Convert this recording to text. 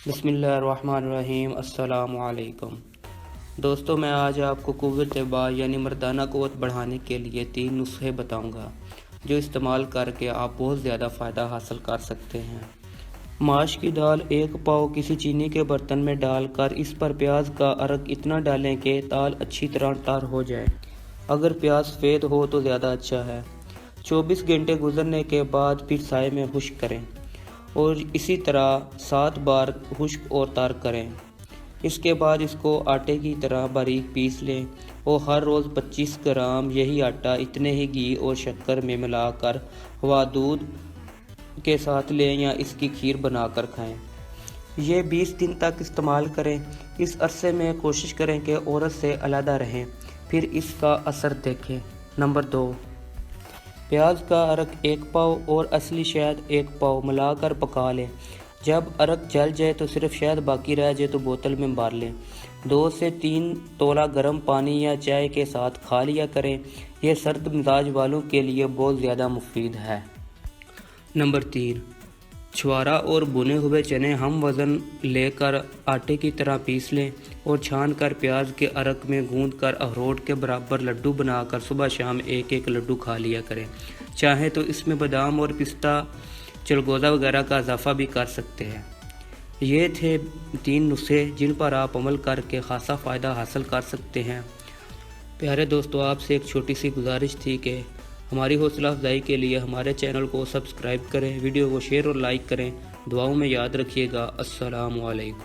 بسم اللہ الرحمن الرحیم۔ السلام علیکم دوستو، میں آج آپ کو قوت باء یعنی مردانہ قوت بڑھانے کے لیے 3 نسخے بتاؤں گا جو استعمال کر کے آپ بہت زیادہ فائدہ حاصل کر سکتے ہیں۔ ماش کی دال 1 پاؤ کسی چینی کے برتن میں ڈال کر اس پر پیاز کا عرق اتنا ڈالیں کہ دال اچھی طرح تار ہو جائے۔ اگر پیاز سفید ہو تو زیادہ اچھا ہے۔ 24 گھنٹے گزرنے کے بعد پھر سائے میں خشک کریں اور اسی طرح 7 بار خشک اور تار کریں۔ اس کے بعد اس کو آٹے کی طرح باریک پیس لیں اور ہر روز 25 گرام یہی آٹا اتنے ہی گھی اور شکر میں ملا کر ہوا دودھ کے ساتھ لیں یا اس کی کھیر بنا کر کھائیں۔ یہ 20 دن تک استعمال کریں۔ اس عرصے میں کوشش کریں کہ عورت سے علیحدہ رہیں، پھر اس کا اثر دیکھیں۔ نمبر 2، پیاز کا عرق 1 پاؤ اور اصلی شہد 1 پاؤ ملا کر پکا لیں۔ جب عرق جل جائے تو صرف شہد باقی رہ جائے تو بوتل میں بھر لیں۔ 2 سے 3 تولہ گرم پانی یا چائے کے ساتھ کھا لیا کریں۔ یہ سرد مزاج والوں کے لیے بہت زیادہ مفید ہے۔ نمبر 3، چھوارا اور بھنے ہوئے چنے ہم وزن لے کر آٹے کی طرح پیس لیں اور چھان کر پیاز کے عرق میں گوندھ کر اخروٹ کے برابر لڈو بنا کر صبح شام 1 لڈو کھا لیا کریں۔ چاہیں تو اس میں بادام اور پستہ، چلگوزہ وغیرہ کا اضافہ بھی کر سکتے ہیں۔ یہ تھے 3 نسخے جن پر آپ عمل کر کے خاصا فائدہ حاصل کر سکتے ہیں۔ پیارے دوستو، آپ سے ایک چھوٹی سی گزارش تھی کہ ہماری حوصلہ افزائی کے لیے ہمارے چینل کو سبسکرائب کریں، ویڈیو کو شیئر اور لائک کریں۔ دعاؤں میں یاد رکھیے گا۔ السلام علیکم۔